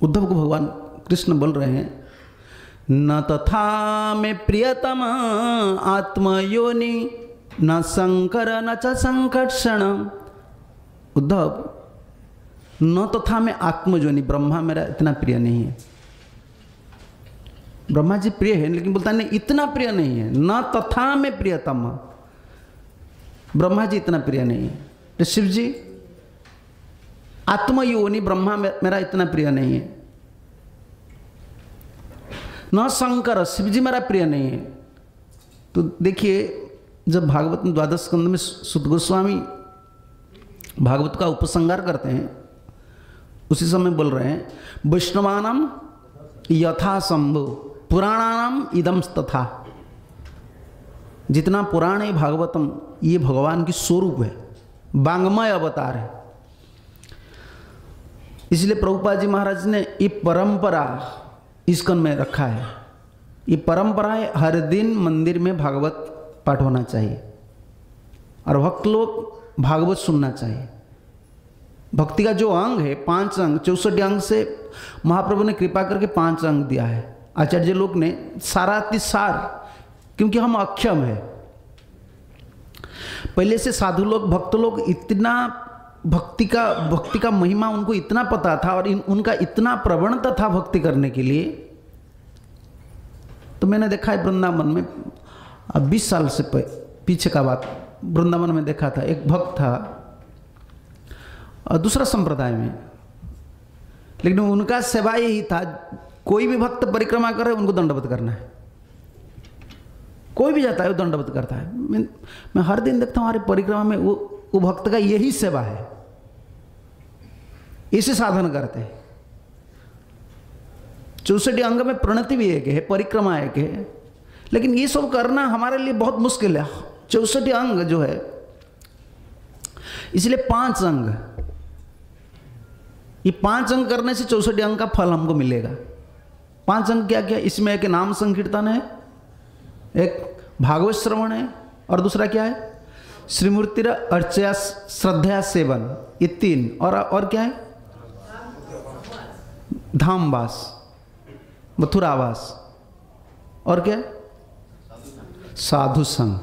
उद्धव को भगवान कृष्ण बोल रहे हैं, न तथा में प्रियतम आत्मयोनि न संकर न च संकर्षण। उद्धव, न तथा में आत्मयोनि, ब्रह्मा मेरा इतना प्रिय नहीं है। ब्रह्मा जी प्रिय है लेकिन बोलता नहीं इतना प्रिय नहीं है। न तथा में प्रियतम, ब्रह्मा जी इतना प्रिय नहीं है। तो शिव जी आत्मयोनि, ब्रह्मा मेरा इतना प्रिय नहीं है। न शंकर, शिव जी मेरा प्रिय नहीं है। तो देखिए जब भागवत में द्वादश स्कंद में सुत गोस्वामी भागवत का उपसंहार करते हैं उसी समय बोल रहे हैं वैष्णवानाम यथा शंभु पुराणानाम इदम तथा। जितना पुराण है भागवतम ये भगवान की स्वरूप है, वांग्मय अवतार है। इसलिए प्रभुपाद जी महाराज ने ये परंपरा इस्कॉन में रखा है। ये परंपरा है, हर दिन मंदिर में भागवत पाठ होना चाहिए और भक्त लोग भागवत सुनना चाहिए। भक्ति का जो अंग है 5 अंग, 64 अंग से महाप्रभु ने कृपा करके 5 अंग दिया है। आचार्य लोग ने सारातिसार, क्योंकि हम अक्षम है। पहले से साधु लोग भक्त लोग इतना भक्ति का महिमा उनको इतना पता था और उनका इतना प्रवणता था भक्ति करने के लिए। तो मैंने देखा है वृंदावन में 20 साल से पीछे का बात, वृंदावन में देखा था एक भक्त था और दूसरा संप्रदाय में, लेकिन उनका सेवा यही था कोई भी भक्त परिक्रमा करे उनको दंडवत करना है। कोई भी जाता है वो दंडवत करता है। मैं हर दिन देखता हूँ हमारे परिक्रमा में वो भक्त का यही सेवा है, इसे साधन करते हैं। 64 अंग में प्रणति भी एक है, परिक्रमा एक है, लेकिन ये सब करना हमारे लिए बहुत मुश्किल है। 64 अंग जो है, इसलिए 5 अंग, ये 5 अंग करने से 64 अंग का फल हमको मिलेगा। 5 अंग क्या क्या? इसमें एक नाम संकीर्तन है, एक भागवत श्रवण है, और दूसरा क्या है? श्रीमूर्ति अर्चया श्रद्धा सेवन, ये 3। और क्या है? धामवास, मथुरावास, और क्या है? साधु संग।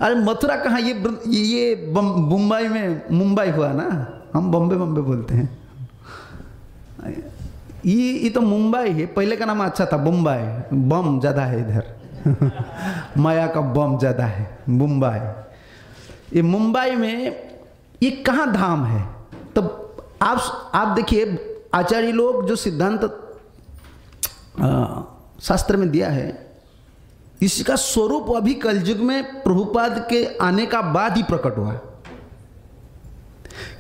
अरे मथुरा कहाँ? ये मुंबई में, मुंबई हुआ ना, हम बॉम्बे बोलते हैं। ये तो मुंबई है, पहले का नाम अच्छा था मुंबई, बम ज़्यादा है इधर। माया का बम ज़्यादा है मुंबई। ये मुंबई में ये कहाँ धाम है? तो आप देखिए आचार्य लोग जो सिद्धांत शास्त्र में दिया है, इसका स्वरूप अभी कलयुग में प्रभुपाद के आने का बाद ही प्रकट हुआ।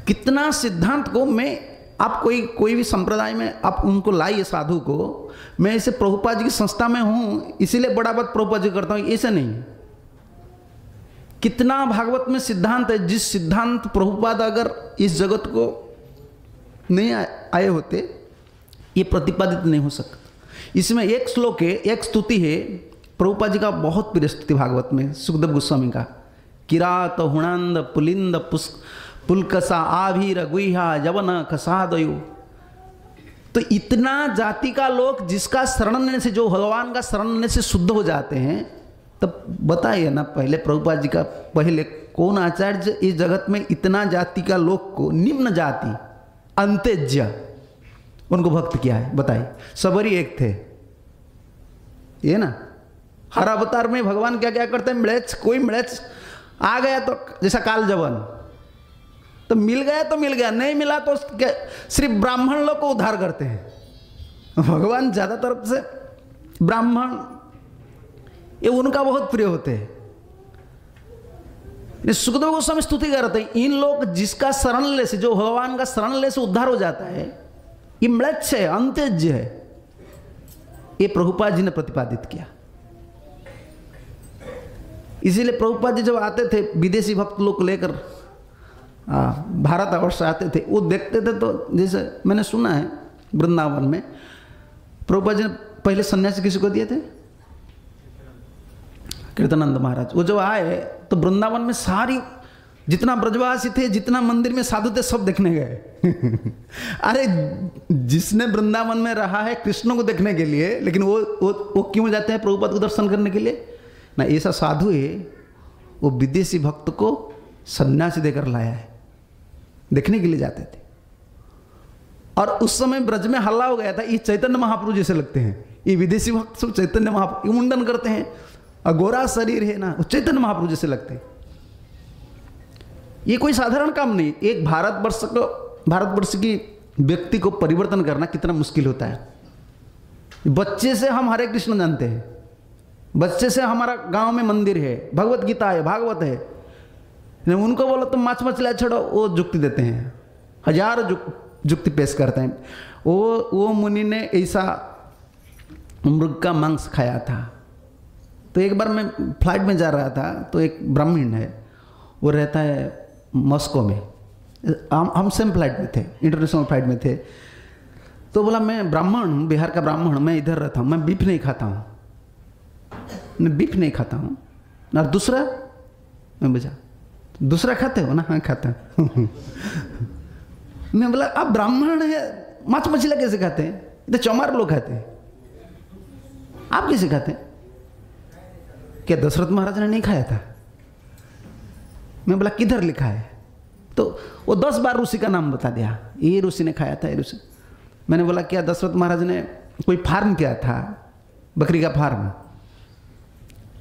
कितना सिद्धांत को मैं, आप कोई भी संप्रदाय में आप उनको लाइए साधु को, मैं इसे प्रभुपाद जी की संस्था में हूं इसीलिए बड़ा बात प्रभुपाद जी करता हूं, ऐसा नहीं। कितना भागवत में सिद्धांत है, जिस सिद्धांत प्रभुपाद अगर इस जगत को नहीं आए होते ये प्रतिपादित नहीं हो सकता। इसमें एक श्लोक है, एक स्तुति है प्रभुपाद जी का, बहुत प्रिय स्तुति भागवत में, सुखदेव गोस्वामी का। किरात हुणांद पुलिंद पुलकसा आभीर गुहा यवन कसादयु। तो इतना जाति का लोग जिसका शरण लेने से, जो भगवान का शरण लेने से शुद्ध हो जाते हैं, तब बताइए ना, पहले प्रभुपाद जी का पहले कौन आचार्य इस जगत में इतना जाति का लोग को, निम्न जाति अंत्यज्य, उनको भक्त किया है? बताइए। सबरी एक थे ये ना। हर अवतार में भगवान क्या क्या करते हैं? मिलेच, कोई मिलेच आ गया तो जैसा काल जवन, तो मिल गया तो मिल गया, नहीं मिला तो सिर्फ ब्राह्मण लोग को उद्धार करते हैं भगवान। ज्यादातर से ब्राह्मण ये उनका बहुत प्रिय होते हैं। सुखदेव गोस्वामी स्तुति करते हैं, इन लोग जिसका शरण ले से, जो भगवान का शरण ले से उद्धार हो जाता है, ये म्लेच्छ है, अंत्यज्य है। ये प्रभुपाद जी ने प्रतिपादित किया। इसीलिए प्रभुपाद जी जब आते थे, विदेशी भक्त लोग लेकर भारत अवश्य आते थे, वो देखते थे तो जैसे मैंने सुना है वृंदावन में प्रभुपाद जी ने पहले सन्यासी किसी को दिए थे? कीर्तनानंद महाराज। वो जब आए तो वृंदावन में सारी जितना ब्रजवासी थे, जितना मंदिर में साधु थे, सब देखने गए। अरे जिसने वृंदावन में रहा है कृष्ण को देखने के लिए, लेकिन वो क्यों जाते हैं प्रभुपाद को दर्शन करने के लिए? ना, ऐसा साधु है, वो विदेशी भक्त को सन्यासी देकर लाया है, देखने के लिए जाते थे। और उस समय ब्रज में हल्ला हो गया था, ये चैतन्य महाप्रभु जैसे लगते हैं, ये विदेशी भक्त सब चैतन्य महाप्रभु, मुंडन करते हैं और गोरा शरीर है ना, वो चैतन्य महाप्रभु जैसे लगते हैं। ये कोई साधारण काम नहीं। एक भारतवर्ष की व्यक्ति को परिवर्तन करना कितना मुश्किल होता है। बच्चे से हम हरे कृष्ण जानते हैं, बच्चे से हमारा गांव में मंदिर है, भगवत गीता है, भागवत है। उनको बोलो तुम माछ मछलियाँ छोड़ो, वो जुक्ति देते हैं, हजारों जुक्ति पेश करते हैं। वो मुनि ने ऐसा मृग का मांस खाया था। तो एक बार मैं फ्लाइट में जा रहा था, तो एक ब्राह्मण है, वो रहता है मॉस्को में, हम सेम फ्लाइट में थे, इंटरनेशनल फ्लाइट में थे। तो बोला मैं ब्राह्मण हूँ, बिहार का ब्राह्मण, मैं इधर रहता हूँ, मैं बीफ नहीं खाता हूँ, मैं बीफ नहीं खाता हूँ। और दूसरा, मैं बजा दूसरा खाते हो ना? हाँ खाता हूँ। मैं बोला आप ब्राह्मण है, माछ मछलियाँ कैसे खाते हैं? इधर चौमार लोग खाते हैं, आप कैसे खाते हैं? क्या दशरथ महाराज ने नहीं खाया था? मैं बोला किधर लिखा है? तो वो 10 बार ऋषि का नाम बता दिया, ये ऋषि ने खाया था, ये ऋषि। मैंने बोला क्या दशरथ महाराज ने कोई फार्म किया था, बकरी का फार्म?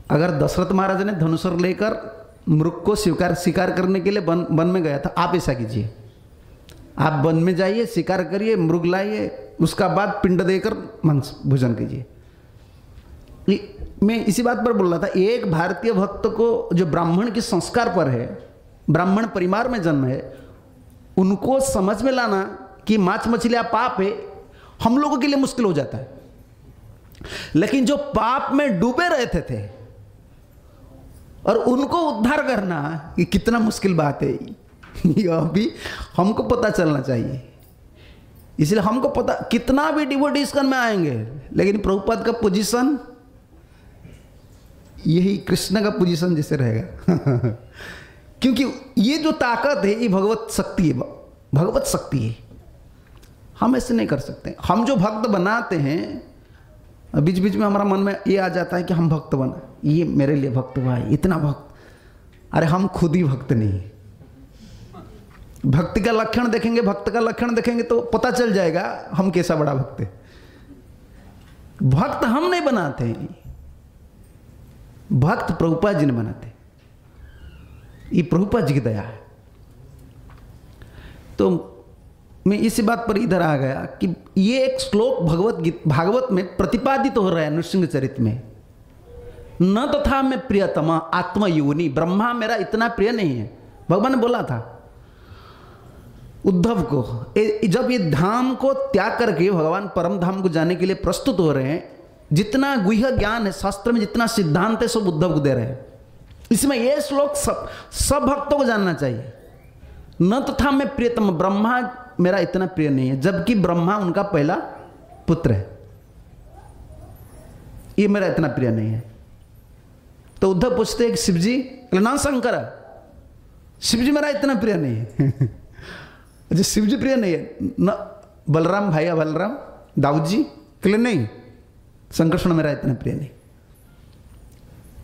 अगर दशरथ महाराज ने धनुषर लेकर मृग को शिकार करने के लिए वन में गया था, आप ऐसा कीजिए, आप वन में जाइए, शिकार करिए, मृग लाइए, उसका बाद पिंड देकर मांस भोजन कीजिए। मैं इसी बात पर बोल रहा था, एक भारतीय भक्त को जो ब्राह्मण के संस्कार पर है, ब्राह्मण परिवार में जन्म है, उनको समझ में लाना कि माछ मछलियाँ पाप है, हम लोगों के लिए मुश्किल हो जाता है। लेकिन जो पाप में डूबे रहते थे और उनको उद्धार करना, ये कितना मुश्किल बात है, ये अभी हमको पता चलना चाहिए। इसलिए हमको पता, कितना भी डिवोटीज में आएंगे, लेकिन प्रभुपाद का पोजीशन यही कृष्ण का पोजीशन जैसे रहेगा। क्योंकि ये जो ताकत है, ये भगवत शक्ति है, भगवत शक्ति है। हम ऐसे नहीं कर सकते। हम जो भक्त बनाते हैं, बीच बीच में हमारा मन में ये आ जाता है कि हम भक्त बना, ये मेरे लिए भक्त हुआ है, इतना भक्त। अरे हम खुद ही भक्त नहीं। भक्ति का लक्षण देखेंगे, भक्त का लक्षण देखेंगे तो पता चल जाएगा हम कैसा बड़ा भक्त है। भक्त हम नहीं बनाते हैं, भक्त प्रभुपाद जी ने बनाते। ये प्रभुपाद जी की दया है। तो मैं इसी बात पर इधर आ गया कि ये एक श्लोक भागवत में प्रतिपादित हो रहा है नृसिंहचरित में। न तो था मैं प्रियतमा आत्मयोनि, ब्रह्मा मेरा इतना प्रिय नहीं है। भगवान ने बोला था उद्धव को, जब ये धाम को त्याग करके भगवान परम धाम को जाने के लिए प्रस्तुत हो रहे हैं, जितना गुह्य ज्ञान है शास्त्र में, जितना सिद्धांत है, सब उद्धव को दे रहे हैं। इसमें यह श्लोक सब भक्तों को जानना चाहिए। न तो था मैं प्रियतम, ब्रह्मा मेरा इतना प्रिय नहीं है, जबकि ब्रह्मा उनका पहला पुत्र है, ये मेरा इतना प्रिय नहीं है। तो उद्धव पूछते हैं शिव जी, ना शंकर, शिव जी मेरा इतना प्रिय नहीं है। अच्छा शिव जी प्रिय नहीं है, न बलराम भाई बलराम, दाऊद जी के नहीं, संकर्षण मेरा इतना प्रिय नहीं।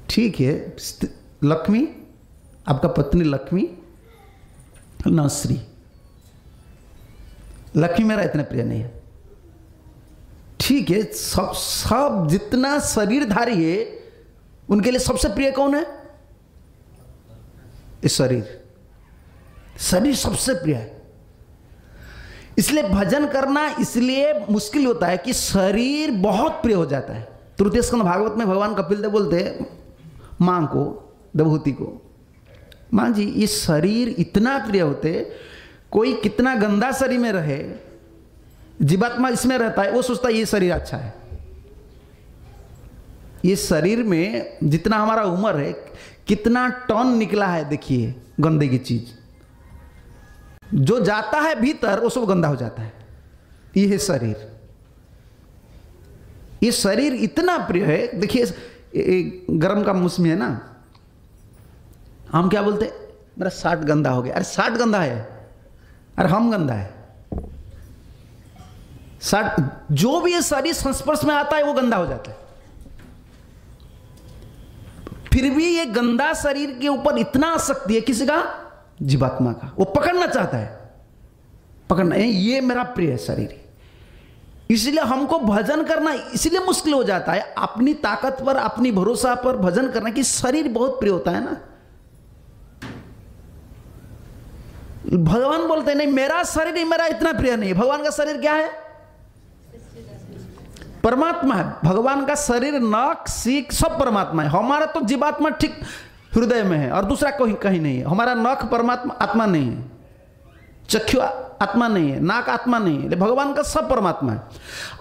ठीक है, लक्ष्मी, आपका पत्नी लक्ष्मी, न श्री, लक्ष्मी मेरा इतना प्रिय नहीं है। ठीक है, सब जितना शरीरधारी है उनके लिए सबसे प्रिय कौन है? इस शरीर सबसे प्रिय है। इसलिए भजन करना इसलिए मुश्किल होता है कि शरीर बहुत प्रिय हो जाता है। तृतीय स्कंद भागवत में भगवान कपिल देव बोलते हैं मां को, देवहूति को, मां जी ये शरीर इतना प्रिय होते, कोई कितना गंदा शरीर में रहे, जीवात्मा इसमें रहता है, वो सोचता है ये शरीर अच्छा है। ये शरीर में जितना हमारा उम्र है, कितना टन निकला है, देखिए गंदे की चीज जो जाता है भीतर वो सब गंदा हो जाता है। ये है शरीर। ये शरीर इतना प्रिय है। देखिए गर्म का मौसम है ना, हम क्या बोलते, मेरा शर्ट गंदा हो गया। अरे शर्ट गंदा है, अरे हम गंदा है। शर्ट जो भी ये शरीर संस्पर्श में आता है वो गंदा हो जाता है। फिर भी ये गंदा शरीर के ऊपर इतना आसक्ति है किसी का, जीवात्मा का, वो पकड़ना चाहता है, पकड़ना है, ये मेरा प्रिय शरीर है। इसलिए हमको भजन करना इसलिए मुश्किल हो जाता है, अपनी ताकत पर, अपनी भरोसा पर भजन करना, कि शरीर बहुत प्रिय होता है ना। भगवान बोलते हैं नहीं, मेरा शरीर ही मेरा इतना प्रिय नहीं। भगवान का शरीर क्या है? परमात्मा है। भगवान का शरीर, नाक, सीख सब परमात्मा है। हमारा तो जीवात्मा ठीक हृदय में है और दूसरा कोई कहीं नहीं है। हमारा नख परमात्मा आत्मा नहीं है, चक्षु आत्मा नहीं है, नाक आत्मा नहीं है, भगवान का सब परमात्मा है।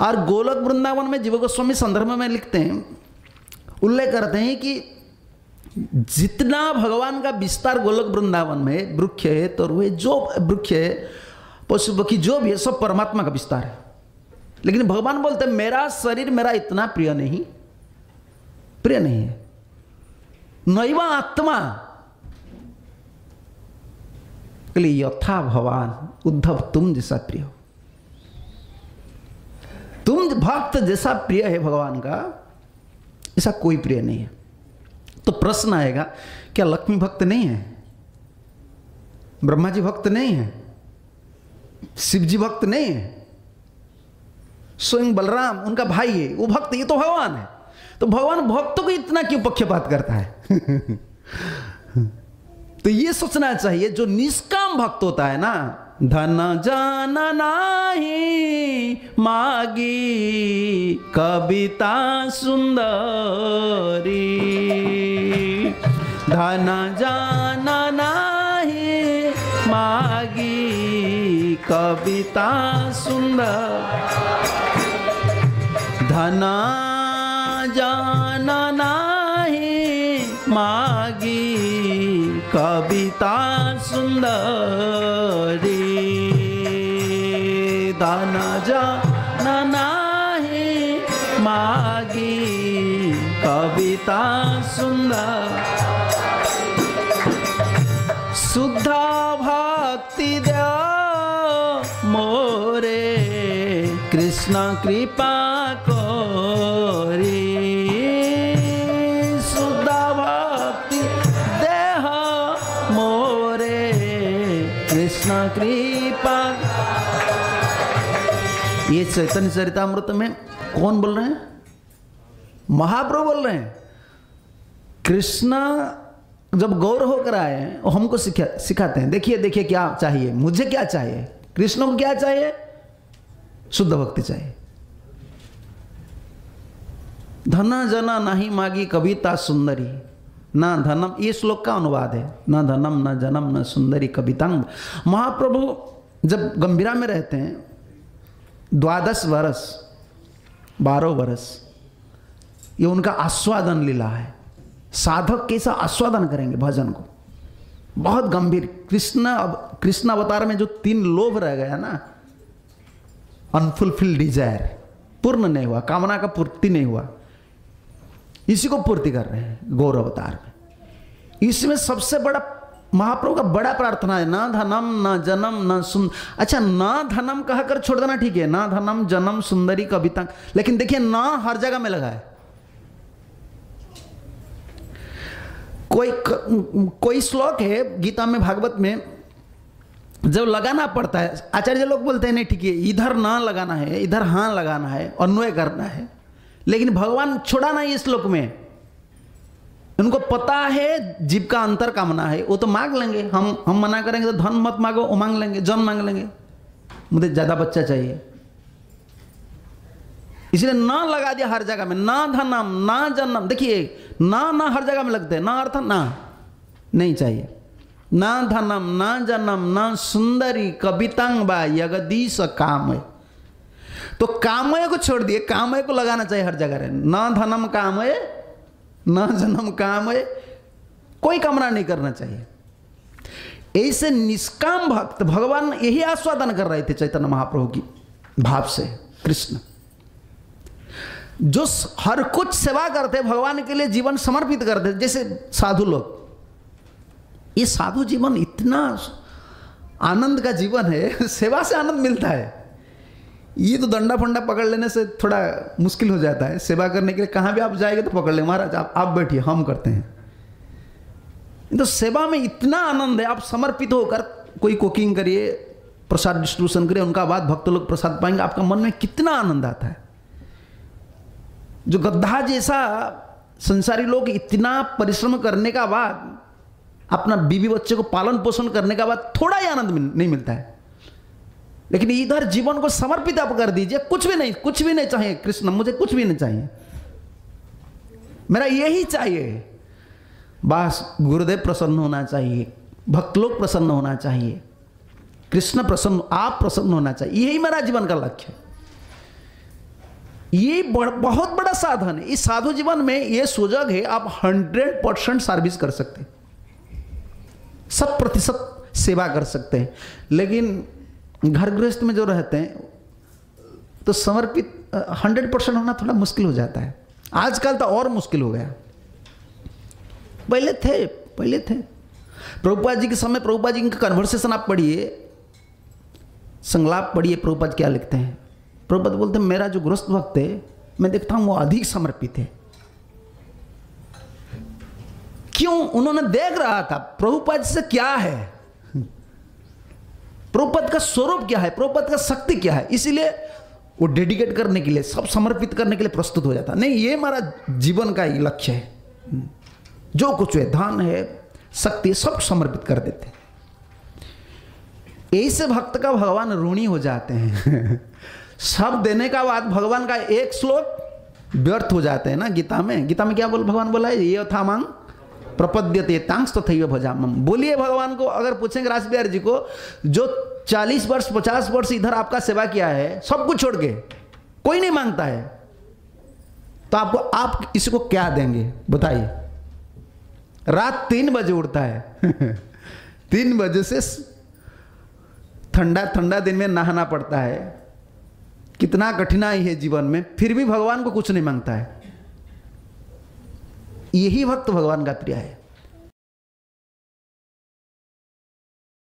और गोलक वृंदावन में जीव गोस्वामी संदर्भ में लिखते हैं, उल्लेख करते हैं कि जितना भगवान का विस्तार गोलक वृंदावन में, वृक्ष है, तरुण है, जो वृक्ष है, पशु पक्षी जो भी है, सब परमात्मा का विस्तार है। लेकिन भगवान बोलते हैं मेरा शरीर मेरा इतना प्रिय नहीं, प्रिय नहीं है। नैवा आत्मा के लिए यथा भगवान उद्धव तुम जैसा प्रिय हो, तुम भक्त जैसा प्रिय है भगवान का, ऐसा कोई प्रिय नहीं है। तो प्रश्न आएगा, क्या लक्ष्मी भक्त नहीं है? ब्रह्मा जी भक्त नहीं है? शिव जी भक्त नहीं है? स्वयं बलराम उनका भाई है, वो भक्त, ये तो भगवान है। तो भगवान भक्तों को इतना क्यों पक्षपात करता है? तो ये सोचना चाहिए, जो निष्काम भक्त होता है ना, धन जान नाही मागी कविता सुंदरी, धन जान नाही मागी कविता सुंदर, धन जान नाही मागी कविता सुंदरी, धन जान नाही मागी कविता सुंदर, शुद्ध भक्ति दे मोरे कृष्ण कृपा कोरी, शुद्ध भक्ति देह मोरे कृष्ण कृपा। ये चैतन्य चरितामृत में कौन बोल रहे हैं? महाप्रभु बोल रहे हैं। कृष्ण जब गौर होकर आए हैं, वो हमको सिखाते हैं, देखिए देखिए क्या चाहिए, मुझे क्या चाहिए, कृष्ण को क्या चाहिए? शुद्ध भक्ति चाहिए। धना जना नहीं मागी कविता सुंदरी, ना धनम, ये श्लोक का अनुवाद है, ना धनम न जनम न सुंदरी कवितांग। महाप्रभु जब गंभीरा में रहते हैं, 12 वर्ष 12 वर्ष, ये उनका आस्वादन लीला है। साधक कैसा आस्वादन करेंगे भजन को, बहुत गंभीर। कृष्ण अवतार में जो 3 लोभ रह गया ना, अनफुलफिल्ड डिजायर, पूर्ण नहीं हुआ, कामना का पूर्ति नहीं हुआ, इसी को पूर्ति कर रहे हैं गौर अवतार में। इसमें सबसे बड़ा महाप्रभु का बड़ा प्रार्थना है, ना धनम न जन्म न सुन। अच्छा, ना धनम कहकर छोड़ देना ठीक है, ना धनम जन्म सुंदरी कविता, लेकिन देखिए ना हर जगह में लगा है। कोई श्लोक है गीता में, भागवत में, जब लगाना पड़ता है, आचार्य लोग बोलते हैं नहीं ठीक है, इधर ना लगाना है, इधर हाँ लगाना है, अन्वय करना है, लेकिन भगवान छोड़ा ना इस श्लोक में। उनको पता है जीव का अंतर कामना है, वो तो मांग लेंगे। हम मना करेंगे तो धन मत मांगो, वो मांग लेंगे, जन मांग लेंगे, मुझे ज्यादा बच्चा चाहिए, इसलिए ना लगा दिया हर जगह में। ना धनम ना जन्म, देखिए ना हर जगह में लगते हैं, ना अर्थ ना नहीं चाहिए। ना धनम ना जन्म ना सुंदरी कवितांग बा यगदीश कामय, तो कामय को छोड़ दिए, कामय को लगाना चाहिए हर जगह रहे। ना धनम कामय ना जन्म कामय, कोई कामना नहीं करना चाहिए। ऐसे निष्काम भक्त भगवान यही आस्वादन कर रहे थे चैतन्य महाप्रभु की भाव से। कृष्ण जो हर कुछ सेवा करते, भगवान के लिए जीवन समर्पित करते, जैसे साधु लोग, ये साधु जीवन इतना आनंद का जीवन है, सेवा से आनंद मिलता है। ये तो दंडा फंडा पकड़ लेने से थोड़ा मुश्किल हो जाता है। सेवा करने के लिए कहाँ भी आप जाएंगे तो पकड़ ले, महाराज आप बैठिए हम करते हैं। तो सेवा में इतना आनंद है, आप समर्पित होकर कोई कुकिंग करिए, प्रसाद डिस्ट्रीब्यूशन करिए, उनका बाद भक्त लोग प्रसाद पाएंगे, आपका मन में कितना आनंद आता है। जो गद्दा जैसा संसारी लोग इतना परिश्रम करने का बाद, अपना बीवी बच्चे को पालन पोषण करने का बाद थोड़ा ही आनंद नहीं मिलता है, लेकिन इधर जीवन को समर्पित आप कर दीजिए, कुछ भी नहीं चाहिए कृष्ण, मुझे कुछ भी नहीं चाहिए, मेरा यही चाहिए बस, गुरुदेव प्रसन्न होना चाहिए, भक्त लोग प्रसन्न होना चाहिए, कृष्ण प्रसन्न, आप प्रसन्न होना चाहिए, यही मेरा जीवन का लक्ष्य है। ये बहुत बड़ा साधन है। इस साधु जीवन में ये सुजग है, आप 100% सर्विस कर सकते हैं, 100% सेवा कर सकते हैं। लेकिन घर गृहस्थ में जो रहते हैं तो समर्पित 100% होना थोड़ा मुश्किल हो जाता है। आजकल तो और मुश्किल हो गया, पहले थे प्रभुपाद जी के समय, प्रभुपाद जी का कन्वर्सेशन आप पढ़िए, संलाप पढ़िए, प्रभुपाद क्या लिखते हैं। प्रभुपाद बोलते हैं मेरा जो गृहस्थ भक्त है, मैं देखता हूं वो अधिक समर्पित है। क्यों? उन्होंने देख रहा था प्रभुपाद से क्या है, प्रभुपाद का स्वरूप क्या है, प्रभुपाद का शक्ति क्या है, इसीलिए वो डेडिकेट करने के लिए, सब समर्पित करने के लिए प्रस्तुत हो जाता। नहीं, ये हमारा जीवन का ही लक्ष्य है, जो कुछ है, धन है, शक्ति, सब समर्पित कर देते। ऐसे भक्त का भगवान ऋणी हो जाते हैं। सब देने का बाद भगवान का एक श्लोक व्यर्थ हो जाते हैं ना। गीता में क्या भगवान बोला है, ये था मांग प्रपद्यते तांस तो थैव भजामम। बोलिए भगवान को, अगर पूछेंगे रास बिहारी जी को, जो 40 वर्ष 50 वर्ष इधर आपका सेवा किया है, सब कुछ छोड़ के, कोई नहीं मांगता है, तो आप इसको क्या देंगे बताइए। रात 3 बजे उठता है 3 बजे से ठंडा दिन में नहाना पड़ता है, कितना कठिनाई है जीवन में, फिर भी भगवान को कुछ नहीं मांगता है। यही भक्त भगवान का प्रिय है।